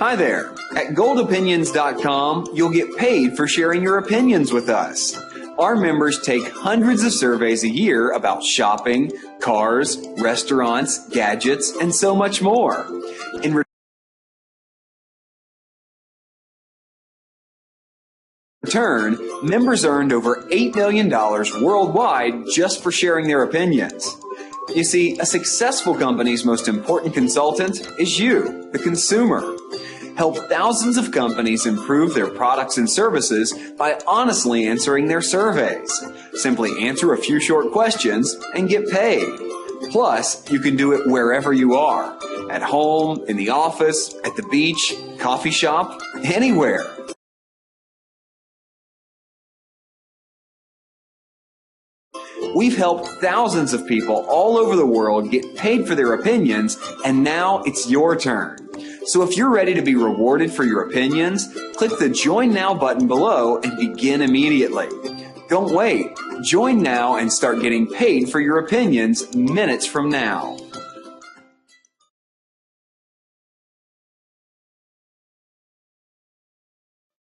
Hi there. At GOLDopinions.com, you'll get paid for sharing your opinions with us. Our members take hundreds of surveys a year about shopping, cars, restaurants, gadgets, and so much more. In return, members earned over $8 million worldwide just for sharing their opinions. You see, a successful company's most important consultant is you, the consumer. Help thousands of companies improve their products and services by honestly answering their surveys. Simply answer a few short questions and get paid. Plus, you can do it wherever you are. At home, in the office, at the beach, coffee shop, anywhere. We've helped thousands of people all over the world get paid for their opinions, and now it's your turn. So if you're ready to be rewarded for your opinions, click the Join Now button below and begin immediately. Don't wait. Join now and start getting paid for your opinions minutes from now.